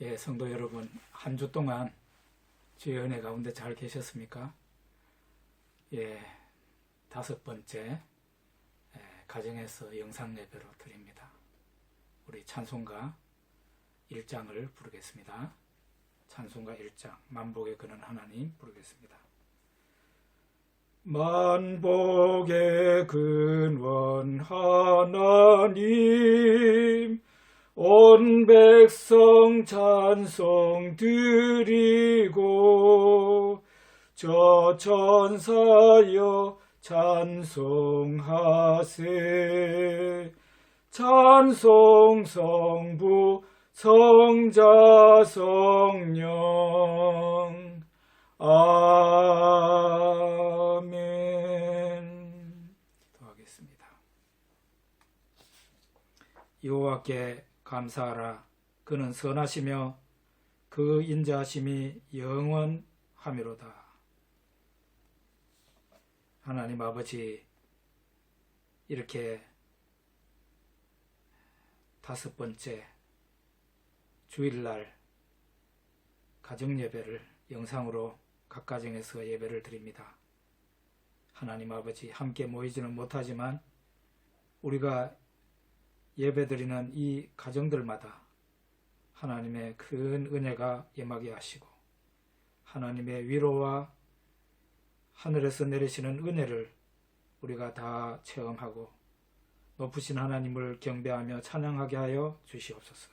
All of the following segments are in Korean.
예, 성도 여러분, 한 주 동안 주의 은혜 가운데 잘 계셨습니까? 예, 5번째 가정에서 영상 예배로 드립니다. 우리 찬송가 1장을 부르겠습니다. 찬송가 1장, 만복의 근원 하나님 부르겠습니다. 만복의 근원 하나님, 온 백성 찬송 드리고 저 천사여 찬송하세. 찬송 성부 성자 성령 아멘. 기도하겠습니다. 여호와께 감사하라. 그는 선하시며 그 인자하심이 영원하미로다. 하나님 아버지, 이렇게 5번째 주일날 가정예배를 영상으로 각 가정에서 예배를 드립니다. 하나님 아버지, 함께 모이지는 못하지만 우리가 예배드리는 이 가정들마다 하나님의 큰 은혜가 임하게 하시고 하나님의 위로와 하늘에서 내리시는 은혜를 우리가 다 체험하고 높으신 하나님을 경배하며 찬양하게 하여 주시옵소서.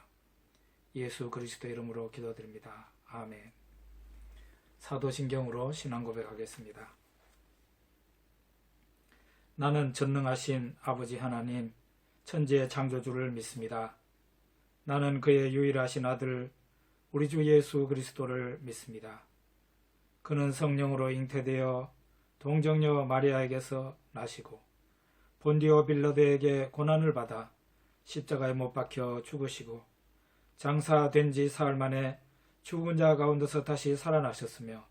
예수 그리스도 이름으로 기도드립니다. 아멘. 사도신경으로 신앙 고백하겠습니다. 나는 전능하신 아버지 하나님, 천지의 창조주를 믿습니다. 나는 그의 유일하신 아들 우리 주 예수 그리스도를 믿습니다. 그는 성령으로 잉태되어 동정녀 마리아에게서 나시고 본디오 빌라도에게 고난을 받아 십자가에 못 박혀 죽으시고 장사된 지 사흘 만에 죽은 자 가운데서 다시 살아나셨으며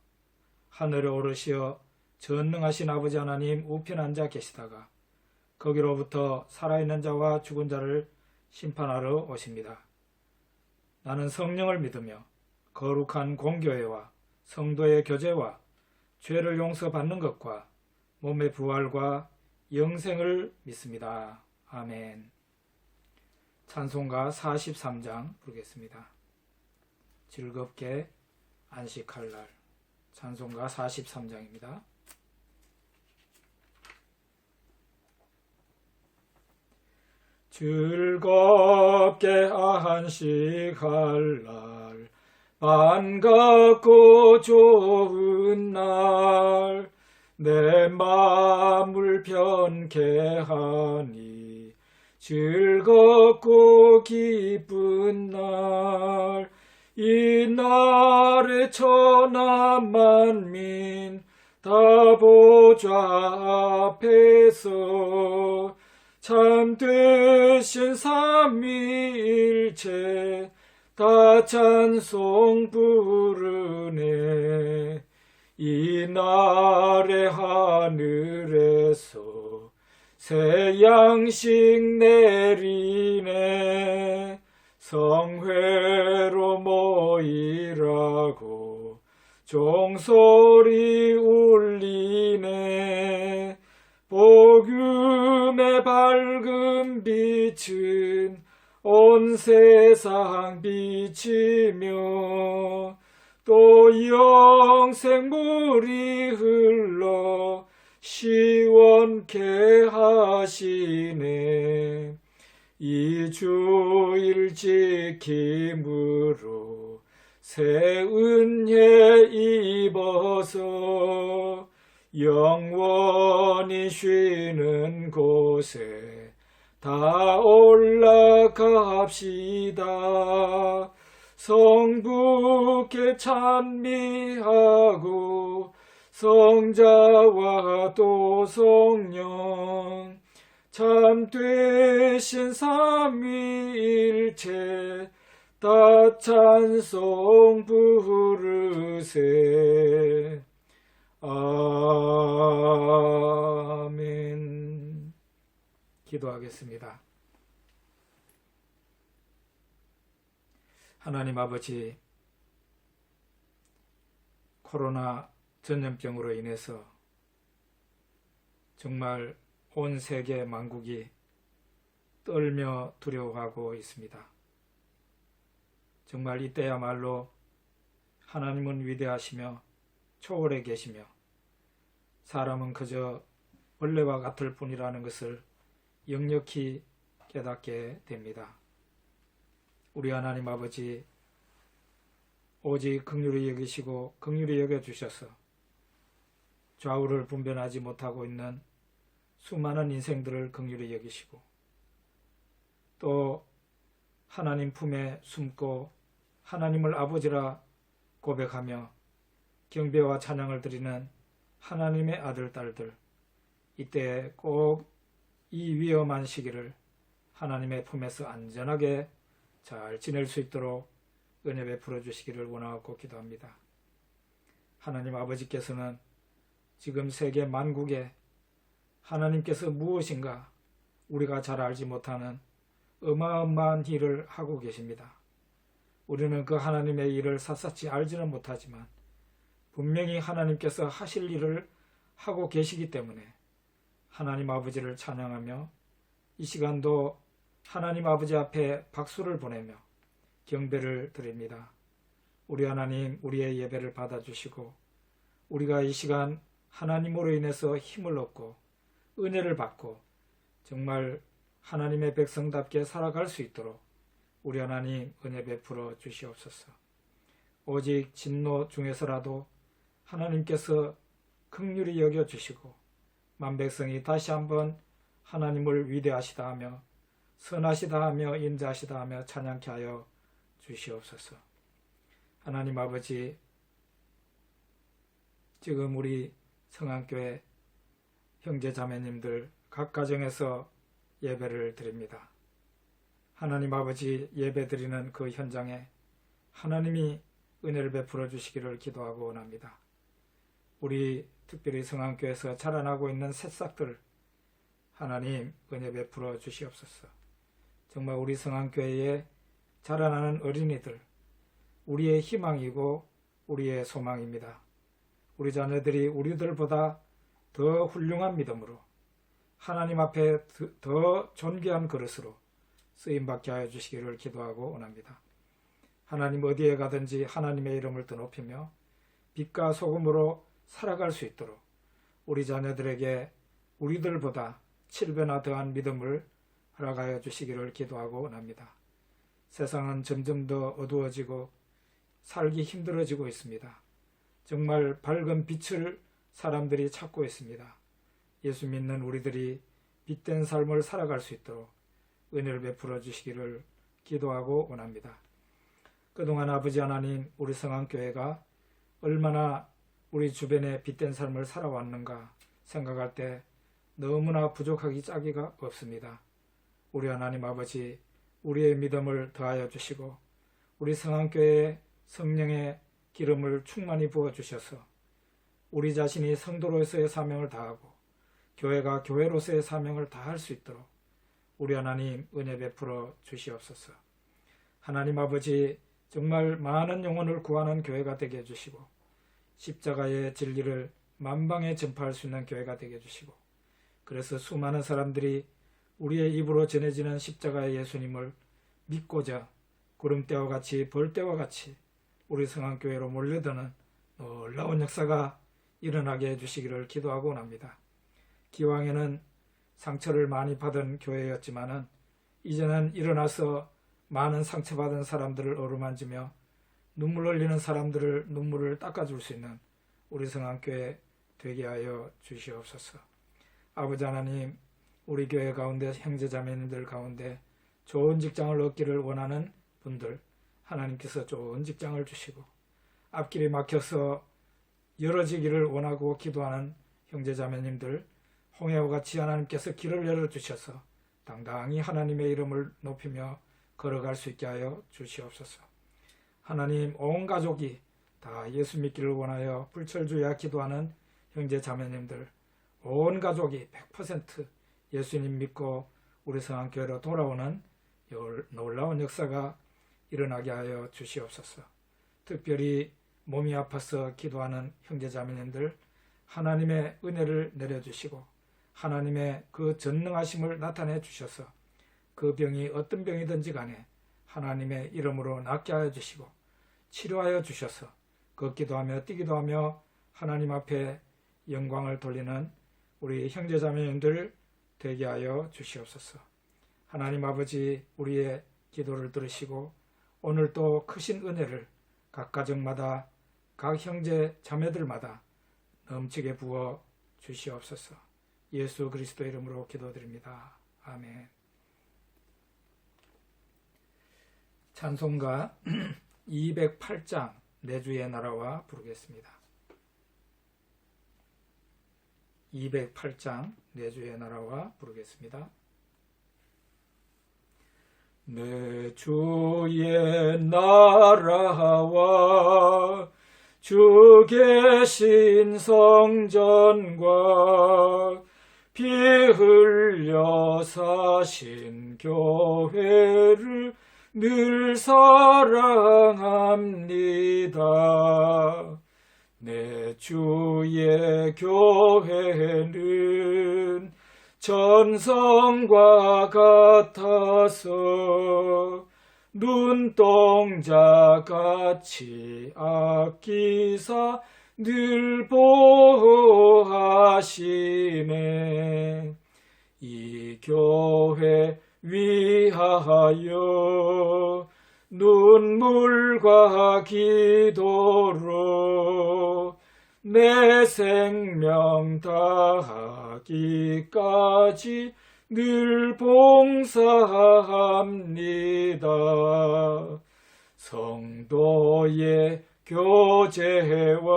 하늘에 오르시어 전능하신 아버지 하나님 우편 앉아 계시다가 거기로부터 살아있는 자와 죽은 자를 심판하러 오십니다. 나는 성령을 믿으며 거룩한 공교회와 성도의 교제와 죄를 용서받는 것과 몸의 부활과 영생을 믿습니다. 아멘. 찬송가 43장 부르겠습니다. 즐겁게 안식할 날. 찬송가 43장입니다. 즐겁게 안식할 날, 반갑고 좋은 날, 내 마음을 편케 하니 즐겁고 기쁜 날, 이 날에 천하 만민 다 보좌 앞에서 참되신 삼위일체 다 찬송 부르네. 이 날에 하늘에서 새 양식 내리네. 성회로 모이라고 종소리 울리네. 복음의 밝은 빛은 온 세상 비치며 또 영생물이 흘러 시원케 하시네. 이 주일 지킴으로 새 은혜 입어서 영원히 쉬는 곳에 다 올라갑시다. 성부께 찬미하고 성자와 또 성령 참되신 삼위일체 다 찬송 부르세. 아멘. 기도하겠습니다. 하나님 아버지, 코로나 전염병으로 인해서 정말 온 세계 만국이 떨며 두려워하고 있습니다. 정말 이때야말로 하나님은 위대하시며 초월해 계시며 사람은 그저 벌레와 같을 뿐이라는 것을 역력히 깨닫게 됩니다. 우리 하나님 아버지, 오직 긍휼히 여기시고 긍휼히 여겨주셔서 좌우를 분별하지 못하고 있는 수많은 인생들을 긍휼히 여기시고 또 하나님 품에 숨고 하나님을 아버지라 고백하며 경배와 찬양을 드리는 하나님의 아들, 딸들, 이때 꼭 이 위험한 시기를 하나님의 품에서 안전하게 잘 지낼 수 있도록 은혜 베풀어 주시기를 원하고 기도합니다. 하나님 아버지께서는 지금 세계 만국에 하나님께서 무엇인가 우리가 잘 알지 못하는 어마어마한 일을 하고 계십니다. 우리는 그 하나님의 일을 샅샅이 알지는 못하지만 분명히 하나님께서 하실 일을 하고 계시기 때문에 하나님 아버지를 찬양하며 이 시간도 하나님 아버지 앞에 박수를 보내며 경배를 드립니다. 우리 하나님, 우리의 예배를 받아주시고 우리가 이 시간 하나님으로 인해서 힘을 얻고 은혜를 받고 정말 하나님의 백성답게 살아갈 수 있도록 우리 하나님 은혜 베풀어 주시옵소서. 오직 진노 중에서라도 하나님께서 긍휼히 여겨주시고 만백성이 다시 한번 하나님을 위대하시다 하며 선하시다 하며 인자하시다 하며 찬양케 하여 주시옵소서. 하나님 아버지, 지금 우리 성안교회 형제 자매님들 각 가정에서 예배를 드립니다. 하나님 아버지, 예배 드리는 그 현장에 하나님이 은혜를 베풀어 주시기를 기도하고 원합니다. 우리 특별히 성안교회에서 자라나고 있는 새싹들 하나님 은혜 베풀어 주시옵소서. 정말 우리 성안교회에 자라나는 어린이들 우리의 희망이고 우리의 소망입니다. 우리 자녀들이 우리들보다 더 훌륭한 믿음으로 하나님 앞에 더 존귀한 그릇으로 쓰임받게 하여 주시기를 기도하고 원합니다. 하나님 어디에 가든지 하나님의 이름을 더 높이며 빛과 소금으로 살아갈 수 있도록 우리 자녀들에게 우리들보다 7배나 더한 믿음을 허락하여 주시기를 기도하고 원합니다. 세상은 점점 더 어두워지고 살기 힘들어지고 있습니다. 정말 밝은 빛을 사람들이 찾고 있습니다. 예수 믿는 우리들이 빛된 삶을 살아갈 수 있도록 은혜를 베풀어 주시기를 기도하고 원합니다. 그동안 아버지 하나님, 우리 성안교회가 얼마나 우리 주변에 빛된 삶을 살아왔는가 생각할 때 너무나 부족하기 짝이가 없습니다. 우리 하나님 아버지, 우리의 믿음을 더하여 주시고 우리 성안교회에 성령의 기름을 충만히 부어주셔서 우리 자신이 성도로서의 사명을 다하고 교회가 교회로서의 사명을 다할 수 있도록 우리 하나님 은혜 베풀어 주시옵소서. 하나님 아버지, 정말 많은 영혼을 구하는 교회가 되게 해주시고 십자가의 진리를 만방에 전파할 수 있는 교회가 되게 해주시고 그래서 수많은 사람들이 우리의 입으로 전해지는 십자가의 예수님을 믿고자 구름대와 같이 벌대와 같이 우리 성안교회로 몰려드는 놀라운 역사가 일어나게 해주시기를 기도하고 원합니다. 기왕에는 상처를 많이 받은 교회였지만은 이제는 일어나서 많은 상처받은 사람들을 어루만지며 눈물 흘리는 사람들을 눈물을 닦아줄 수 있는 우리 성안교회 되게 하여 주시옵소서. 아버지 하나님, 우리 교회 가운데 형제자매님들 가운데 좋은 직장을 얻기를 원하는 분들 하나님께서 좋은 직장을 주시고 앞길이 막혀서 열어지기를 원하고 기도하는 형제자매님들 홍해와 같이 하나님께서 길을 열어주셔서 당당히 하나님의 이름을 높이며 걸어갈 수 있게 하여 주시옵소서. 하나님, 온 가족이 다 예수 믿기를 원하여 불철주야 기도하는 형제 자매님들 온 가족이 100% 예수님 믿고 우리 성안교회로 돌아오는 놀라운 역사가 일어나게 하여 주시옵소서. 특별히 몸이 아파서 기도하는 형제자매님들 하나님의 은혜를 내려주시고 하나님의 그 전능하심을 나타내 주셔서 그 병이 어떤 병이든지 간에 하나님의 이름으로 낫게 하여 주시고 치료하여 주셔서 걷기도 하며 뛰기도 하며 하나님 앞에 영광을 돌리는 우리 형제자매님들 되게 하여 주시옵소서. 하나님 아버지, 우리의 기도를 들으시고 오늘 또 크신 은혜를 각 가정마다 각 형제 자매들마다 넘치게 부어 주시옵소서. 예수 그리스도 이름으로 기도드립니다. 아멘. 찬송가 208장 내 주의 나라와 부르겠습니다. 208장 내 주의 나라와 부르겠습니다. 내 주의 나라와 주 계신 성전과 피 흘려 사신 교회를 늘 사랑합니다. 내 주의 교회는 전성과 같아서 눈동자같이 아끼사 늘 보호하시네. 이 교회 위하여 눈물과 기도로 내 생명 다하기까지 늘 봉사합니다. 성도의 교제와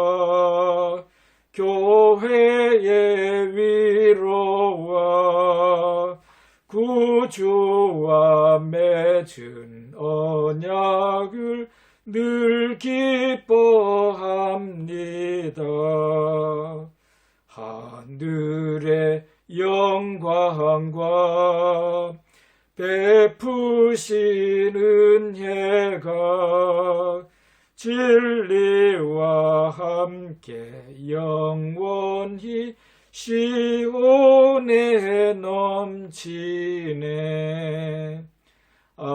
교회의 위로와 구주와 맺은 언약을 늘 기뻐합니다. 하늘의 영광과 베푸신 은혜가 진리와 함께 영원히 시온에 넘치네. 아멘.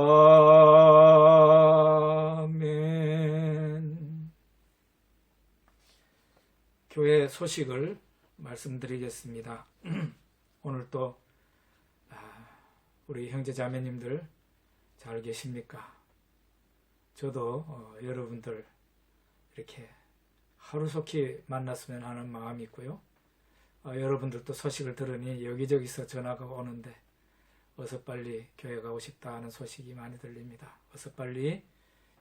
교회 소식을 말씀드리겠습니다. 오늘 또 우리 형제자매님들 잘 계십니까? 저도 여러분들 이렇게 하루속히 만났으면 하는 마음이 있고요. 여러분들도 소식을 들으니 여기저기서 전화가 오는데 어서 빨리 교회 가고 싶다 하는 소식이 많이 들립니다. 어서 빨리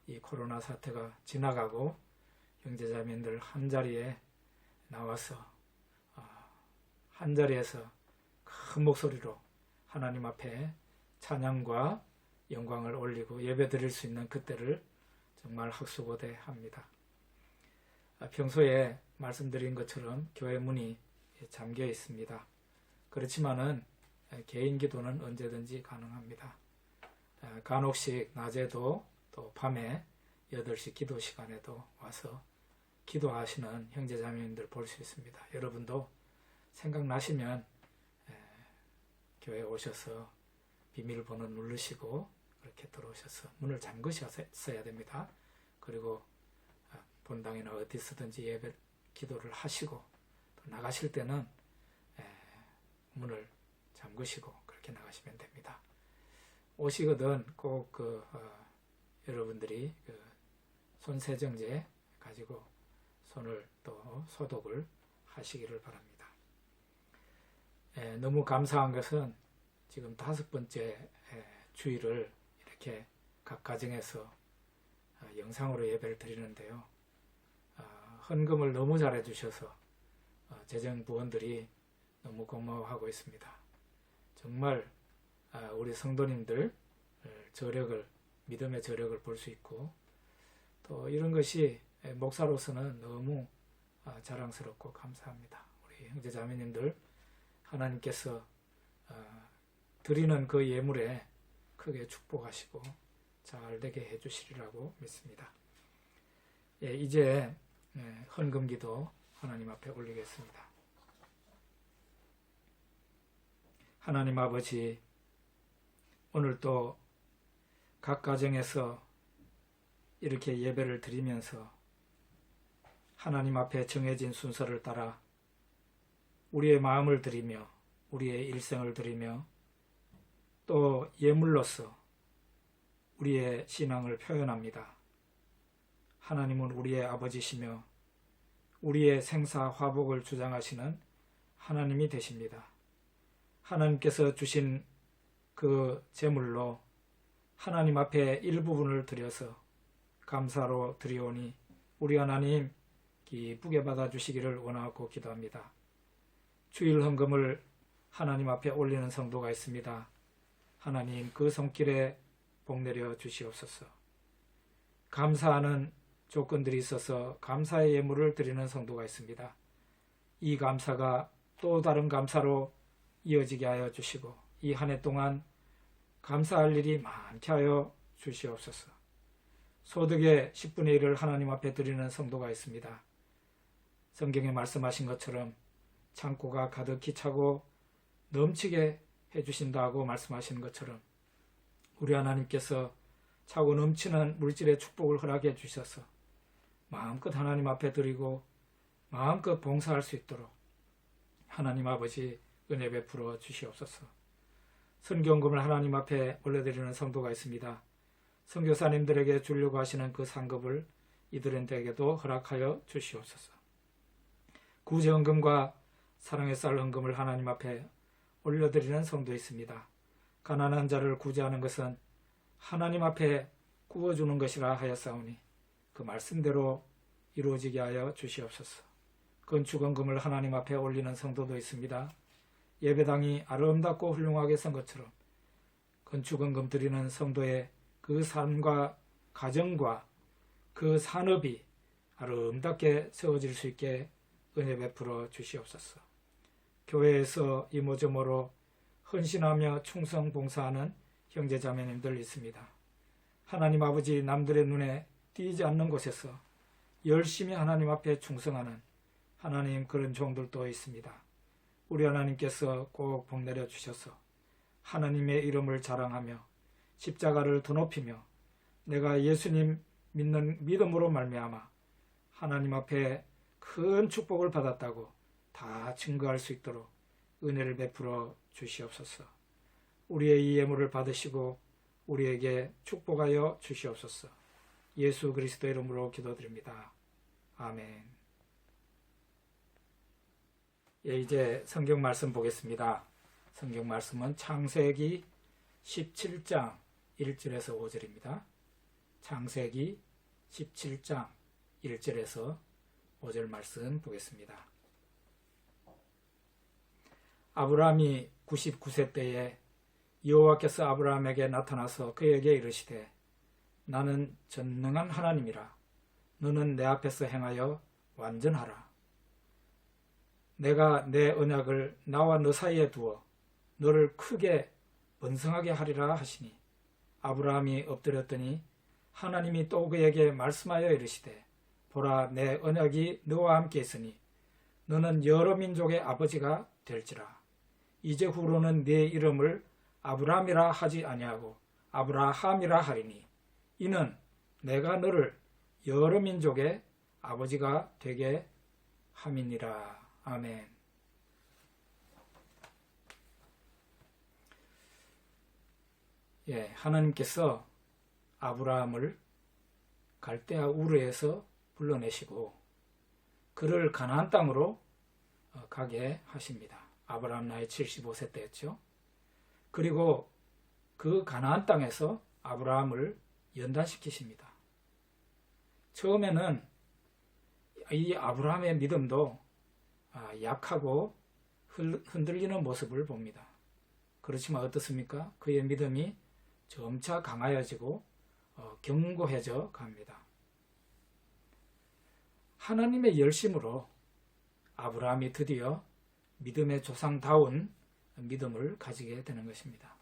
이 코로나 사태가 지나가고 형제자매들 한자리에 나와서 한자리에서 큰 목소리로 하나님 앞에 찬양과 영광을 올리고 예배 드릴 수 있는 그때를 정말 학수고대합니다. 평소에 말씀드린 것처럼 교회 문이 잠겨 있습니다. 그렇지만은 개인 기도는 언제든지 가능합니다. 간혹씩 낮에도 또 밤에 8시 기도 시간에도 와서 기도하시는 형제자매님들 볼 수 있습니다. 여러분도 생각나시면 교회에 오셔서 비밀번호 누르시고 그렇게 들어오셔서 문을 잠그셨어야 됩니다. 그리고 본당이나 어디서든지 예배 기도를 하시고 또 나가실 때는 문을 잠그시고 그렇게 나가시면 됩니다. 오시거든 꼭 여러분들이 손세정제 가지고 손을 또 소독을 하시기를 바랍니다. 너무 감사한 것은 지금 5번째 주일을 이렇게 각 가정에서 영상으로 예배를 드리는데요. 헌금을 너무 잘해 주셔서 재정 부원들이 너무 고마워하고 있습니다. 정말 우리 성도님들 믿음의 저력을 볼 수 있고 또 이런 것이 목사로서는 너무 자랑스럽고 감사합니다. 우리 형제자매님들 하나님께서 드리는 그 예물에 크게 축복하시고 잘 되게 해주시리라고 믿습니다. 이제 헌금기도 하나님 앞에 올리겠습니다. 하나님 아버지, 오늘도 각 가정에서 이렇게 예배를 드리면서 하나님 앞에 정해진 순서를 따라 우리의 마음을 드리며 우리의 일생을 드리며 또 예물로서 우리의 신앙을 표현합니다. 하나님은 우리의 아버지시며 우리의 생사화복을 주장하시는 하나님이 되십니다. 하나님께서 주신 그 제물로 하나님 앞에 일부분을 드려서 감사로 드리오니 우리 하나님 기쁘게 받아주시기를 원하고 기도합니다. 주일 헌금을 하나님 앞에 올리는 성도가 있습니다. 하나님 그 손길에 복 내려 주시옵소서. 감사하는 조건들이 있어서 감사의 예물을 드리는 성도가 있습니다. 이 감사가 또 다른 감사로 이어지게 하여 주시고 이 한 해 동안 감사할 일이 많게 하여 주시옵소서. 소득의 10분의 1을 하나님 앞에 드리는 성도가 있습니다. 성경에 말씀하신 것처럼 창고가 가득히 차고 넘치게 해주신다고 말씀하시는 것처럼 우리 하나님께서 차고 넘치는 물질의 축복을 허락해 주셔서 마음껏 하나님 앞에 드리고 마음껏 봉사할 수 있도록 하나님 아버지 은혜 베풀어 주시옵소서. 선교헌금을 하나님 앞에 올려드리는 성도가 있습니다. 선교사님들에게 주려고 하시는 그 상급을 이들에게도 허락하여 주시옵소서. 구제헌금과 사랑의 쌀 헌금을 하나님 앞에 올려드리는 성도 있습니다. 가난한 자를 구제하는 것은 하나님 앞에 구워주는 것이라 하였사오니 그 말씀대로 이루어지게 하여 주시옵소서. 건축헌금을 하나님 앞에 올리는 성도도 있습니다. 예배당이 아름답고 훌륭하게 선 것처럼 건축헌금 드리는 성도의 그 삶과 가정과 그 산업이 아름답게 세워질 수 있게 은혜 베풀어 주시옵소서. 교회에서 이모저모로 헌신하며 충성 봉사하는 형제자매님들 있습니다. 하나님 아버지, 남들의 눈에 띄지 않는 곳에서 열심히 하나님 앞에 충성하는 하나님 그런 종들도 있습니다. 우리 하나님께서 꼭 복 내려 주셔서 하나님의 이름을 자랑하며 십자가를 더 높이며 내가 예수님 믿는 믿음으로 말미암아 하나님 앞에 큰 축복을 받았다고 다 증거할 수 있도록 은혜를 베풀어 주시옵소서. 우리의 이 예물을 받으시고 우리에게 축복하여 주시옵소서. 예수 그리스도 이름으로 기도드립니다. 아멘. 이제 성경 말씀 보겠습니다. 성경 말씀은 창세기 17장 1절에서 5절입니다. 창세기 17장 1절에서 5절 말씀 보겠습니다. 아브라함이 99세 때에 여호와께서 아브라함에게 나타나서 그에게 이르시되 나는 전능한 하나님이라. 너는 내 앞에서 행하여 완전하라. 내가 내 언약을 나와 너 사이에 두어 너를 크게 번성하게 하리라 하시니 아브라함이 엎드렸더니 하나님이 또 그에게 말씀하여 이르시되 보라, 내 언약이 너와 함께 있으니 너는 여러 민족의 아버지가 될지라. 이제 후로는 네 이름을 아브라함이라 하지 아니하고 아브라함이라 하리니 이는 내가 너를 여러 민족의 아버지가 되게 함이니라. 아멘. 하나님께서 아브라함을 갈대아 우르에서 불러내시고 그를 가나안 땅으로 가게 하십니다. 아브라함 나이 75세 때였죠. 그리고 그 가나안 땅에서 아브라함을 연단시키십니다. 처음에는 이 아브라함의 믿음도 약하고 흔들리는 모습을 봅니다. 그렇지만 어떻습니까? 그의 믿음이 점차 강하여지고 견고해져 갑니다. 하나님의 열심으로 아브라함이 드디어 믿음의 조상다운 믿음을 가지게 되는 것입니다.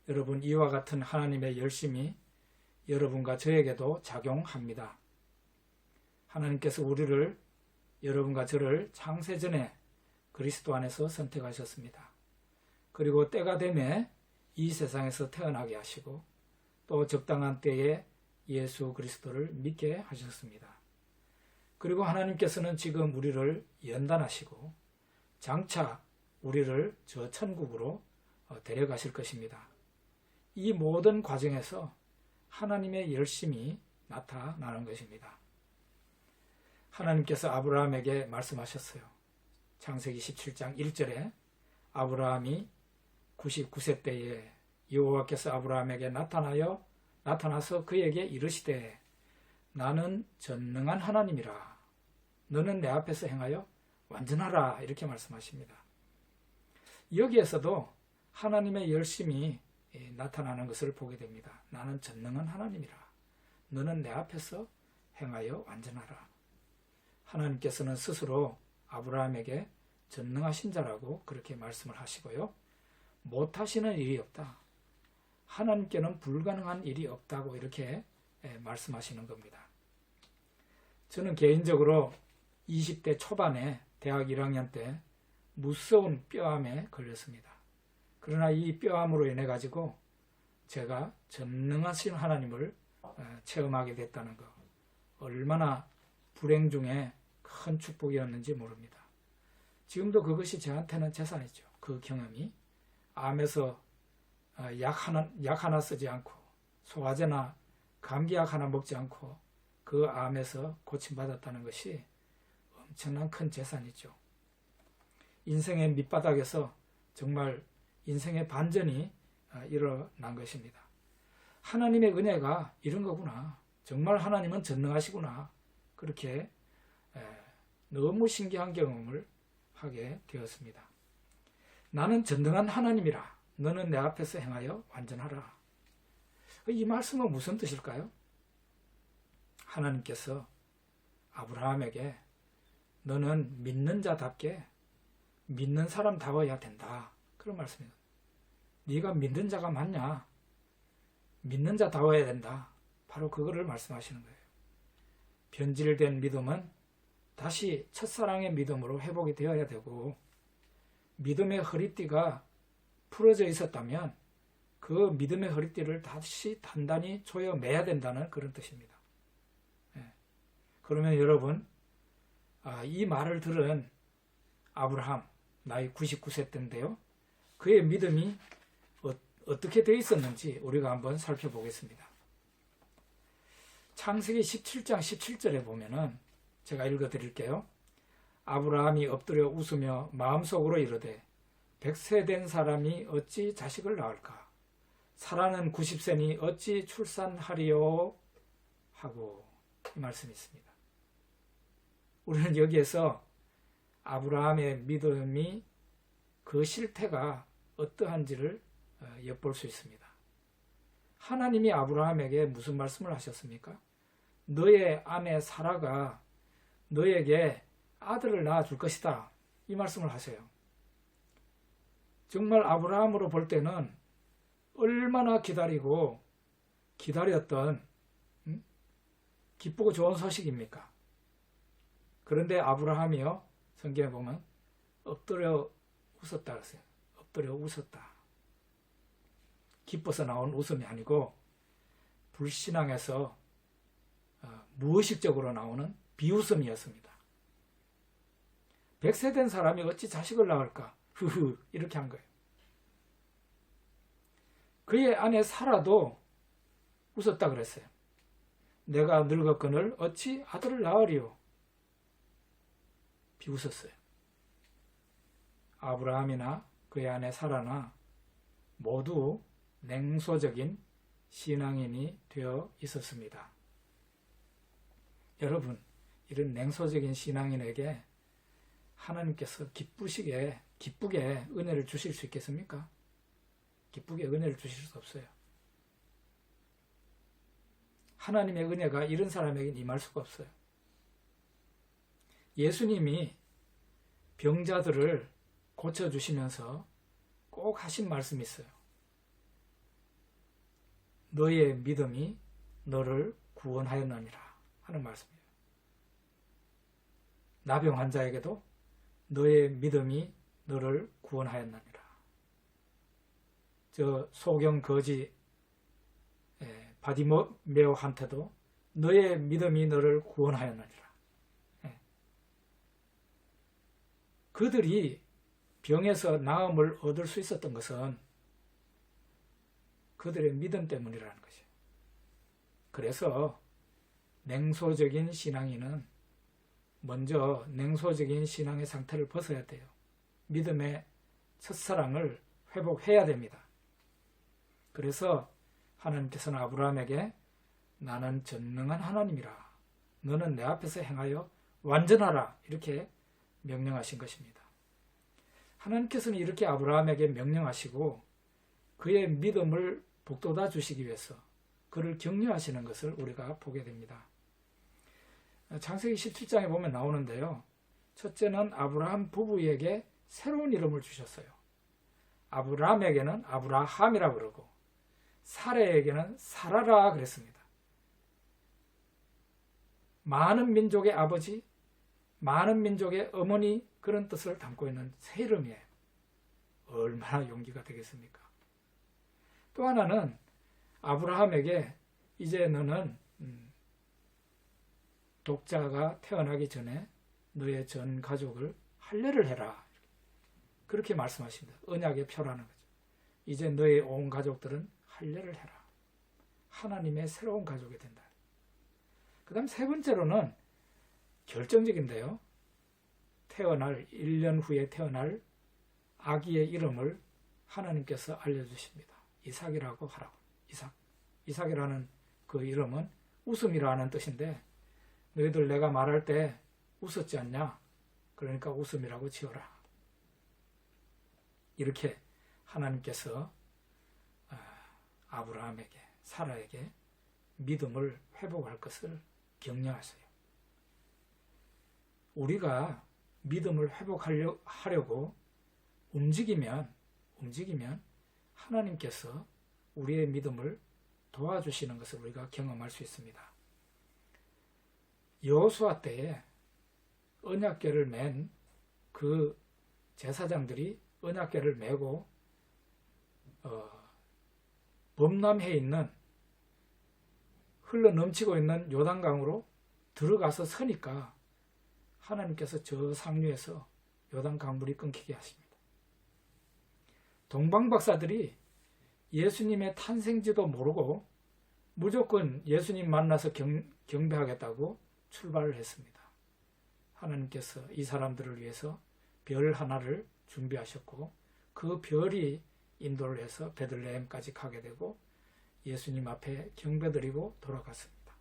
여러분, 이와 같은 하나님의 열심이 여러분과 저에게도 작용합니다. 하나님께서 우리를, 여러분과 저를 창세전에 그리스도 안에서 선택하셨습니다. 그리고 때가 되매 이 세상에서 태어나게 하시고 또 적당한 때에 예수 그리스도를 믿게 하셨습니다. 그리고 하나님께서는 지금 우리를 연단하시고 장차 우리를 저 천국으로 데려가실 것입니다. 이 모든 과정에서 하나님의 열심이 나타나는 것입니다. 하나님께서 아브라함에게 말씀하셨어요. 창세기 17장 1절에 아브라함이 99세 때에 여호와께서 아브라함에게 나타나서 그에게 이르시되 나는 전능한 하나님이라. 너는 내 앞에서 행하여 완전하라. 이렇게 말씀하십니다. 여기에서도 하나님의 열심이 나타나는 것을 보게 됩니다. 나는 전능한 하나님이라. 너는 내 앞에서 행하여 완전하라. 하나님께서는 스스로 아브라함에게 전능하신 자라고 그렇게 말씀을 하시고요. 못하시는 일이 없다. 하나님께는 불가능한 일이 없다고 이렇게 말씀하시는 겁니다. 저는 개인적으로 20대 초반에 대학 1학년 때 무서운 뼈암에 걸렸습니다. 그러나 이 뼈암으로 인해 가지고 제가 전능하신 하나님을 체험하게 됐다는 것, 얼마나 불행 중에 큰 축복이었는지 모릅니다. 지금도 그것이 저한테는 재산이죠. 그 경험이 암에서 약 하나 쓰지 않고 소화제나 감기약 하나 먹지 않고 그 암에서 고침받았다는 것이 엄청난 큰 재산이죠. 인생의 밑바닥에서 정말 인생의 반전이 일어난 것입니다. 하나님의 은혜가 이런 거구나. 정말 하나님은 전능하시구나. 그렇게 너무 신기한 경험을 하게 되었습니다. 나는 전능한 하나님이라. 너는 내 앞에서 행하여 완전하라. 이 말씀은 무슨 뜻일까요? 하나님께서 아브라함에게 너는 믿는 자답게 믿는 사람다워야 된다. 그런 말씀입니다. 네가 믿는 자가 맞냐? 믿는 자다워야 된다. 바로 그거를 말씀하시는 거예요. 변질된 믿음은 다시 첫사랑의 믿음으로 회복이 되어야 되고 믿음의 허리띠가 풀어져 있었다면 그 믿음의 허리띠를 다시 단단히 조여 매야 된다는 그런 뜻입니다. 그러면 여러분, 이 말을 들은 아브라함, 나이 99세 때인데요. 그의 믿음이 어떻게 되어 있었는지 우리가 한번 살펴보겠습니다. 창세기 17장 17절에 보면은 제가 읽어드릴게요. 아브라함이 엎드려 웃으며 마음속으로 이르되 100세 된 사람이 어찌 자식을 낳을까? 사라는 90세니 어찌 출산하리요? 하고 이 말씀이 있습니다. 우리는 여기에서 아브라함의 믿음이 그 실태가 어떠한지를 엿볼 수 있습니다. 하나님이 아브라함에게 무슨 말씀을 하셨습니까? 너의 아내 사라가 너에게 아들을 낳아줄 것이다. 이 말씀을 하세요. 정말 아브라함으로 볼 때는 얼마나 기다렸던 기쁘고 좋은 소식입니까? 그런데 아브라함이요, 성경에 보면 엎드려 웃었다 그랬어요. 엎드려 웃었다. 기뻐서 나온 웃음이 아니고 불신앙에서 무의식적으로 나오는 비웃음이었습니다. 100세 된 사람이 어찌 자식을 낳을까? 흐흐, 이렇게 한 거예요. 그의 아내 사라도 웃었다 그랬어요. 내가 늙었거늘 어찌 아들을 낳으리요? 비웃었어요. 아브라함이나 그의 아내 사라나 모두 냉소적인 신앙인이 되어 있었습니다. 여러분, 이런 냉소적인 신앙인에게 하나님께서 기쁘게 은혜를 주실 수 있겠습니까? 기쁘게 은혜를 주실 수 없어요. 하나님의 은혜가 이런 사람에게는 임할 수가 없어요. 예수님이 병자들을 고쳐주시면서 꼭 하신 말씀이 있어요. 너의 믿음이 너를 구원하였느니라 하는 말씀이에요. 나병 환자에게도 너의 믿음이 너를 구원하였느니라. 저 소경 거지 바디메오한테도 너의 믿음이 너를 구원하였느니라. 그들이 병에서 나음을 얻을 수 있었던 것은 그들의 믿음 때문이라는 것이에요. 그래서 냉소적인 신앙인은 먼저 냉소적인 신앙의 상태를 벗어야 돼요. 믿음의 첫사랑을 회복해야 됩니다. 그래서 하나님께서는 아브라함에게 나는 전능한 하나님이라. 너는 내 앞에서 행하여 완전하라. 이렇게 명령하신 것입니다. 하나님께서는 이렇게 아브라함에게 명령하시고 그의 믿음을 북돋아 주시기 위해서 그를 격려하시는 것을 우리가 보게 됩니다. 창세기 17장에 보면 나오는데요. 첫째는 아브라함 부부에게 새로운 이름을 주셨어요. 아브라함에게는 아브라함이라 그러고 사레에게는 사라라 그랬습니다. 많은 민족의 아버지, 많은 민족의 어머니 그런 뜻을 담고 있는 새 이름이에요. 얼마나 용기가 되겠습니까? 또 하나는 아브라함에게 이제 너는 독자가 태어나기 전에 너의 전 가족을 할례를 해라. 그렇게 말씀하십니다. 언약의 표라는 거죠. 이제 너의 온 가족들은 할례를 해라. 하나님의 새로운 가족이 된다. 그 다음 세 번째로는 결정적인데요. 1년 후에 태어날 아기의 이름을 하나님께서 알려주십니다. 이삭이라고 하라고. 이삭이라는 그 이름은 웃음이라는 뜻인데 너희들 내가 말할 때 웃었지 않냐? 그러니까 웃음이라고 지어라. 이렇게 하나님께서 아브라함에게 사라에게 믿음을 회복할 것을 격려하세요. 우리가 믿음을 회복하려고 움직이면 하나님께서 우리의 믿음을 도와주시는 것을 우리가 경험할 수 있습니다. 여호수아 때에 언약궤를 맨 그 제사장들이 언약궤를 메고 범람해 있는 흘러 넘치고 있는 요단강으로 들어가서 서니까 하나님께서 저 상류에서 요단 강물이 끊기게 하십니다. 동방박사들이 예수님의 탄생지도 모르고 무조건 예수님 만나서 경배하겠다고 출발을 했습니다. 하나님께서 이 사람들을 위해서 별 하나를 준비하셨고 그 별이 인도를 해서 베들레헴까지 가게 되고 예수님 앞에 경배드리고 돌아갔습니다.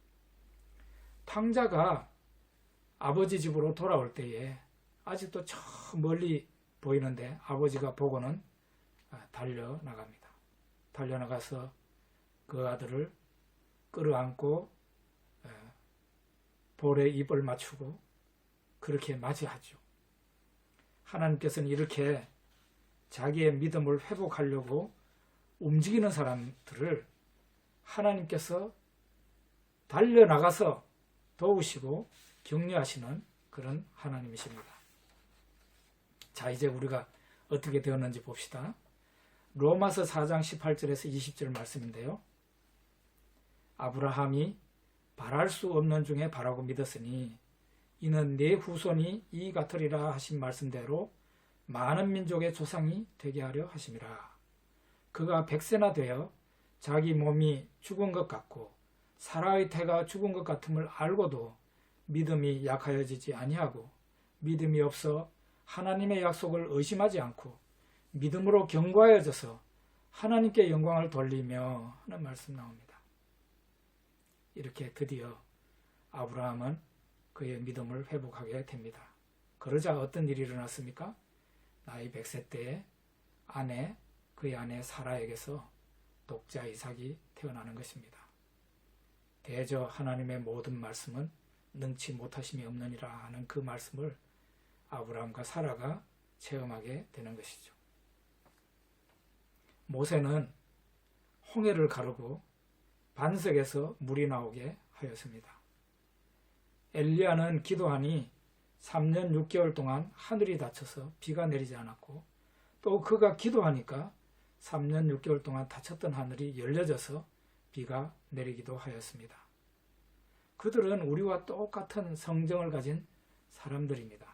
탕자가 아버지 집으로 돌아올 때에 아직도 저 멀리 보이는데 아버지가 보고는 달려나갑니다. 달려나가서 그 아들을 끌어안고 볼에 입을 맞추고 그렇게 맞이하죠. 하나님께서는 이렇게 자기의 믿음을 회복하려고 움직이는 사람들을 하나님께서 달려나가서 도우시고 격려하시는 그런 하나님이십니다. 자, 이제 우리가 어떻게 되었는지 봅시다. 로마서 4장 18절에서 20절 말씀인데요. 아브라함이 바랄 수 없는 중에 바라고 믿었으니 이는 내 후손이 이 같으리라 하신 말씀대로 많은 민족의 조상이 되게 하려 하심이라. 그가 100세나 되어 자기 몸이 죽은 것 같고 사라의 태가 죽은 것 같음을 알고도 믿음이 약하여지지 아니하고 믿음이 없어 하나님의 약속을 의심하지 않고 믿음으로 견고하여져서 하나님께 영광을 돌리며 하는 말씀 나옵니다. 이렇게 드디어 아브라함은 그의 믿음을 회복하게 됩니다. 그러자 어떤 일이 일어났습니까? 나이 100세 때에 그의 아내 사라에게서 독자 이삭이 태어나는 것입니다. 대저 하나님의 모든 말씀은 능치 못하심이 없느니라 하는 그 말씀을 아브라함과 사라가 체험하게 되는 것이죠. 모세는 홍해를 가르고 반석에서 물이 나오게 하였습니다. 엘리야는 기도하니 3년 6개월 동안 하늘이 닫혀서 비가 내리지 않았고, 또 그가 기도하니까 3년 6개월 동안 닫혔던 하늘이 열려져서 비가 내리기도 하였습니다. 그들은 우리와 똑같은 성정을 가진 사람들입니다.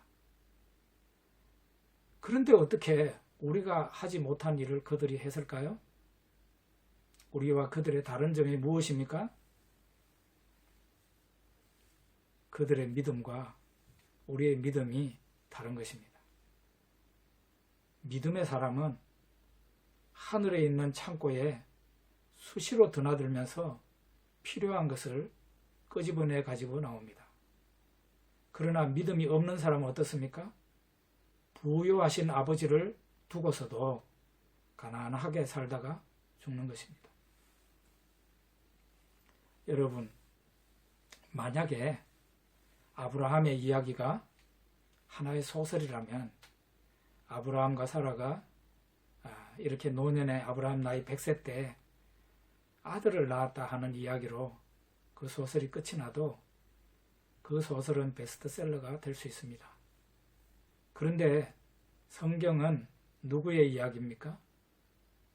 그런데 어떻게 우리가 하지 못한 일을 그들이 했을까요? 우리와 그들의 다른 점이 무엇입니까? 그들의 믿음과 우리의 믿음이 다른 것입니다. 믿음의 사람은 하늘에 있는 창고에 수시로 드나들면서 필요한 것을 끄집어내 가지고 나옵니다. 그러나 믿음이 없는 사람은 어떻습니까? 부유하신 아버지를 두고서도 가난하게 살다가 죽는 것입니다. 여러분, 만약에 아브라함의 이야기가 하나의 소설이라면 아브라함과 사라가 이렇게 노년에 아브라함 나이 100세 때 아들을 낳았다 하는 이야기로 그 소설이 끝이 나도 그 소설은 베스트셀러가 될 수 있습니다. 그런데 성경은 누구의 이야기입니까?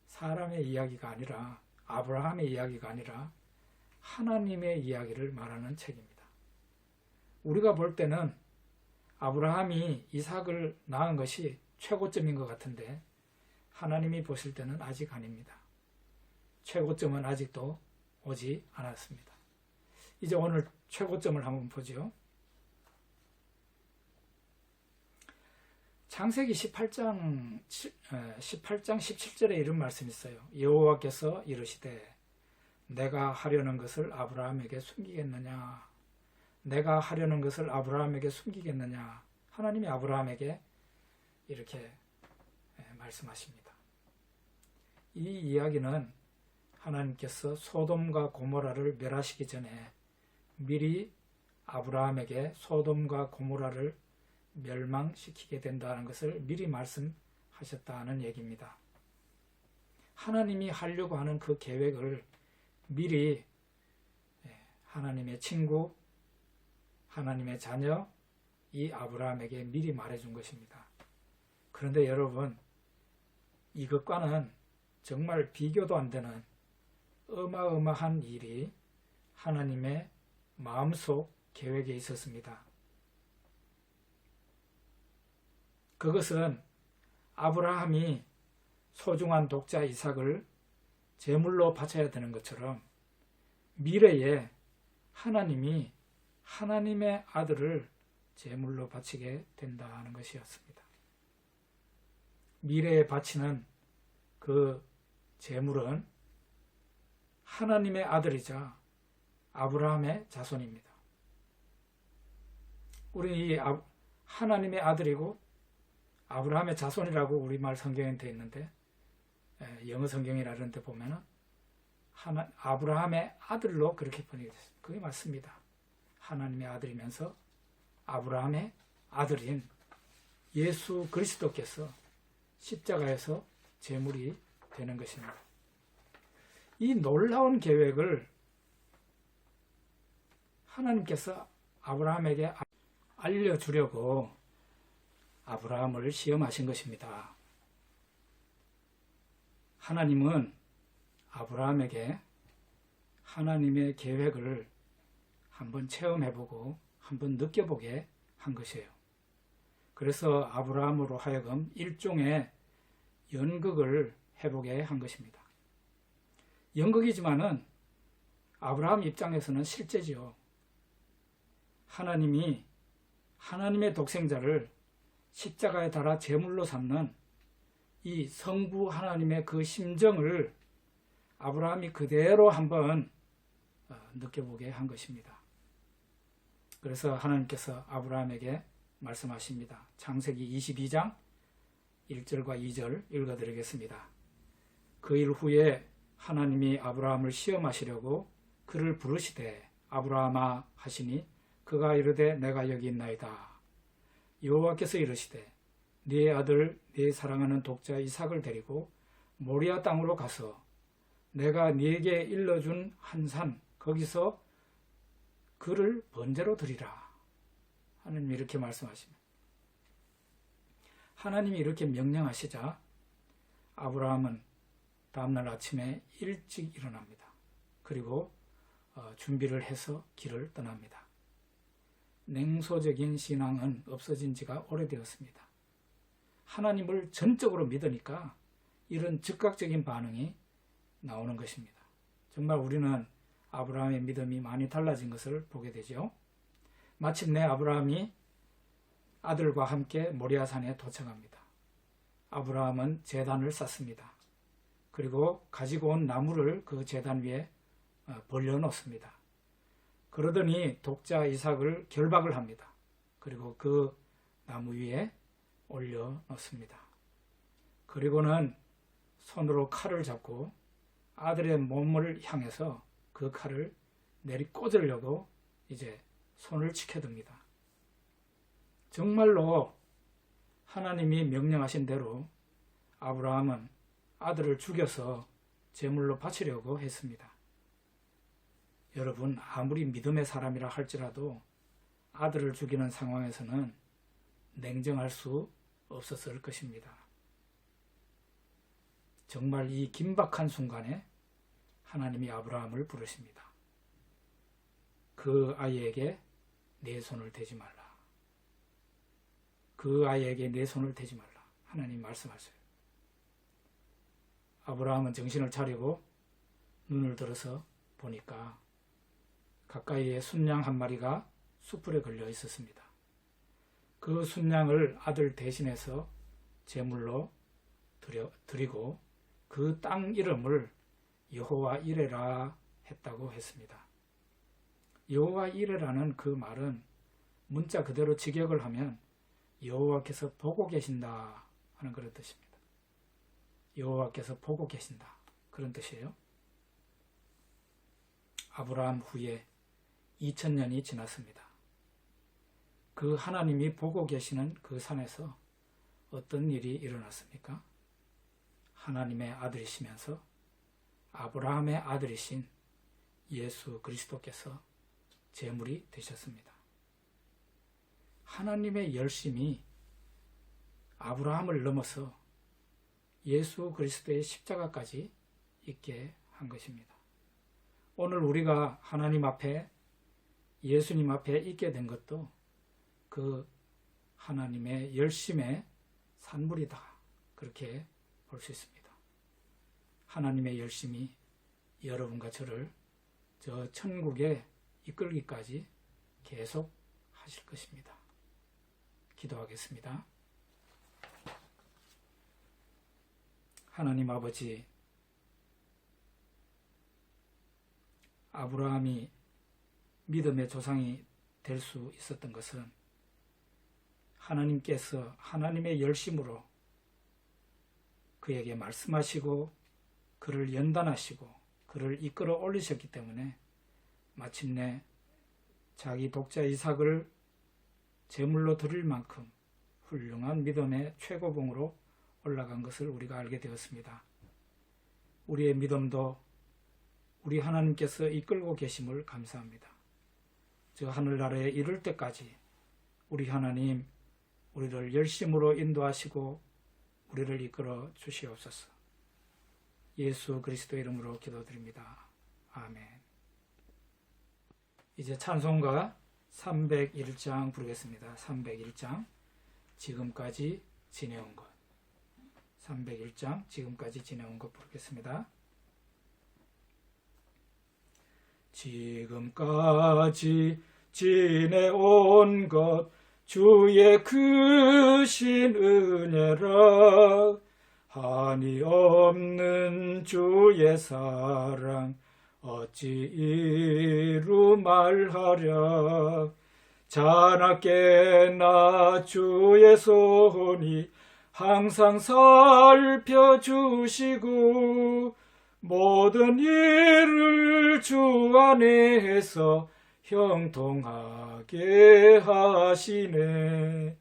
사람의 이야기가 아니라, 아브라함의 이야기가 아니라 하나님의 이야기를 말하는 책입니다. 우리가 볼 때는 아브라함이 이삭을 낳은 것이 최고점인 것 같은데 하나님이 보실 때는 아직 아닙니다. 최고점은 아직도 오지 않았습니다. 이제 오늘 최고점을 한번 보죠. 창세기 18장 17절에 이런 말씀이 있어요. 여호와께서 이르시되 내가 하려는 것을 아브라함에게 숨기겠느냐? 내가 하려는 것을 아브라함에게 숨기겠느냐? 하나님이 아브라함에게 이렇게 말씀하십니다. 이 이야기는 하나님께서 소돔과 고모라를 멸하시기 전에 미리 아브라함에게 소돔과 고모라를 멸망시키게 된다는 것을 미리 말씀하셨다는 얘기입니다. 하나님이 하려고 하는 그 계획을 미리 하나님의 친구, 하나님의 자녀, 이 아브라함에게 미리 말해준 것입니다. 그런데 여러분, 이것과는 정말 비교도 안 되는 어마어마한 일이 하나님의 마음속 계획에 있었습니다. 그것은 아브라함이 소중한 독자 이삭을 제물로 바쳐야 되는 것처럼 미래에 하나님이 하나님의 아들을 제물로 바치게 된다는 것이었습니다. 미래에 바치는 그 제물은 하나님의 아들이자 아브라함의 자손입니다. 우리는 이 하나님의 아들이고 아브라함의 자손이라고 우리말 성경에 되어 있는데 영어 성경이나 이런 데 보면은 아브라함의 아들로 그렇게 번역이 됐습니다. 그게 맞습니다. 하나님의 아들이면서 아브라함의 아들인 예수 그리스도께서 십자가에서 제물이 되는 것입니다. 이 놀라운 계획을 하나님께서 아브라함에게 알려주려고 아브라함을 시험하신 것입니다. 하나님은 아브라함에게 하나님의 계획을 한번 체험해보고 한번 느껴보게 한 것이에요. 그래서 아브라함으로 하여금 일종의 연극을 해보게 한 것입니다. 연극이지만은 아브라함 입장에서는 실제지요. 하나님이 하나님의 독생자를 십자가에 달아 제물로 삼는 이 성부 하나님의 그 심정을 아브라함이 그대로 한번 느껴보게 한 것입니다. 그래서 하나님께서 아브라함에게 말씀하십니다. 창세기 22장 1절과 2절 읽어드리겠습니다. 그 일 후에 하나님이 아브라함을 시험하시려고 그를 부르시되 아브라함아 하시니 그가 이르되 내가 여기 있나이다. 여호와께서 이르시되 네 아들 네 사랑하는 독자 이삭을 데리고 모리아 땅으로 가서 내가 네게 일러준 한 산 거기서 그를 번제로 드리라. 하나님이 이렇게 말씀하십니다. 하나님이 이렇게 명령하시자 아브라함은 다음날 아침에 일찍 일어납니다. 그리고 준비를 해서 길을 떠납니다. 냉소적인 신앙은 없어진 지가 오래되었습니다. 하나님을 전적으로 믿으니까 이런 즉각적인 반응이 나오는 것입니다. 정말 우리는 아브라함의 믿음이 많이 달라진 것을 보게 되죠. 마침내 아브라함이 아들과 함께 모리아산에 도착합니다. 아브라함은 제단을 쌓습니다. 그리고 가지고 온 나무를 그 제단 위에 벌려놓습니다. 그러더니 독자 이삭을 결박을 합니다. 그리고 그 나무 위에 올려놓습니다. 그리고는 손으로 칼을 잡고 아들의 몸을 향해서 그 칼을 내리꽂으려고 이제 손을 치켜듭니다. 정말로 하나님이 명령하신 대로 아브라함은 아들을 죽여서 제물로 바치려고 했습니다. 여러분, 아무리 믿음의 사람이라 할지라도 아들을 죽이는 상황에서는 냉정할 수 없었을 것입니다. 정말 이 긴박한 순간에 하나님이 아브라함을 부르십니다. 그 아이에게 내 손을 대지 말라. 그 아이에게 내 손을 대지 말라. 하나님 말씀하세요. 아브라함은 정신을 차리고 눈을 들어서 보니까 가까이에 순양 한 마리가 숯불에 걸려 있었습니다. 그 순양을 아들 대신해서 제물로 드리고 그 땅 이름을 여호와 이레라 했다고 했습니다. 여호와 이레라는 그 말은 문자 그대로 직역을 하면 여호와께서 보고 계신다 하는 그런 뜻입니다. 여호와께서 보고 계신다 그런 뜻이에요. 아브라함 후에 2000년이 지났습니다. 그 하나님이 보고 계시는 그 산에서 어떤 일이 일어났습니까? 하나님의 아들이시면서 아브라함의 아들이신 예수 그리스도께서 제물이 되셨습니다. 하나님의 열심이 아브라함을 넘어서 예수 그리스도의 십자가까지 있게 한 것입니다. 오늘 우리가 하나님 앞에 예수님 앞에 있게 된 것도 그 하나님의 열심의 산물이다. 그렇게 볼 수 있습니다. 하나님의 열심이 여러분과 저를 저 천국에 이끌기까지 계속 하실 것입니다. 기도하겠습니다. 하나님 아버지, 아브라함이 믿음의 조상이 될 수 있었던 것은 하나님께서 하나님의 열심으로 그에게 말씀하시고 그를 연단하시고 그를 이끌어 올리셨기 때문에 마침내 자기 독자 이삭을 제물로 드릴 만큼 훌륭한 믿음의 최고봉으로 올라간 것을 우리가 알게 되었습니다. 우리의 믿음도 우리 하나님께서 이끌고 계심을 감사합니다. 저 하늘나라에 이를 때까지 우리 하나님 우리를 열심으로 인도하시고 우리를 이끌어 주시옵소서. 예수 그리스도 이름으로 기도드립니다. 아멘. 이제 찬송가 301장 부르겠습니다. 301장 지금까지 지내온 것. 301장 지금까지 지내온 것 부르겠습니다. 지금까지 지내온 것 주의 크신 은혜라. 한이 없는 주의 사랑 어찌 이루 말하랴. 자나깨 나 주의 손이 항상 살펴주시고 모든 일을 주 안에서 형통하게 하시네.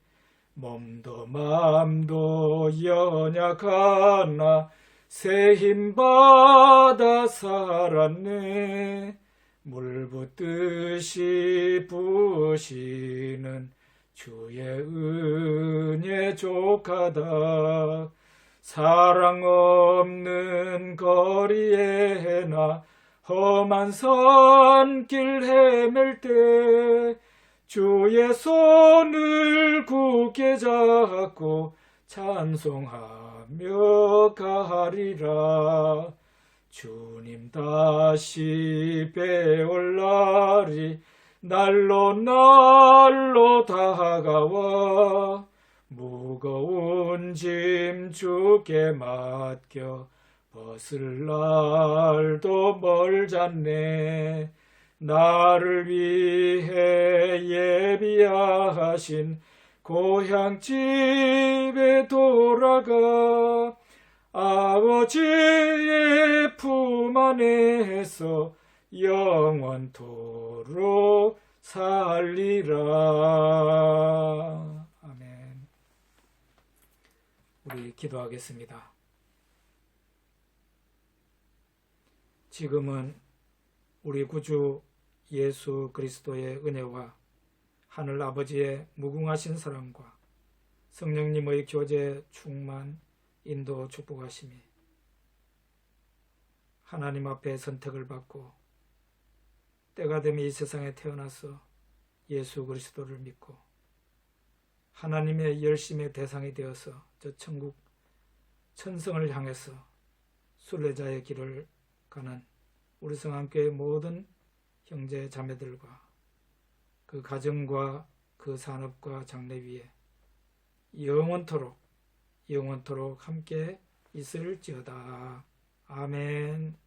몸도 맘도 연약하나 새 힘받아 살았네. 물 붓듯이 부으시는 주의 은혜 족하다. 사랑 없는 거리에 나 험한 산길 헤맬 때 주의 손을 굳게 잡고 찬송하며 가리라. 주님 다시 배올 날이 날로 다가와 무거운 짐 주께 맡겨 벗을 날도 멀잖네. 나를 위해 예비하신 고향집에 돌아가 아버지의 품 안에서 영원토록 살리라. 아멘. 우리 기도하겠습니다. 지금은 우리 구주 예수 그리스도의 은혜와 하늘 아버지의 무궁하신 사랑과 성령님의 교제 충만 인도 축복하심이 하나님 앞에 선택을 받고 때가 되면 이 세상에 태어나서 예수 그리스도를 믿고 하나님의 열심의 대상이 되어서 저 천국 천성을 향해서 순례자의 길을 가는 우리 성안교회 모든 형제 자매들과 그 가정과 그 산업과 장래 위에 영원토록 함께 있을지어다. 아멘.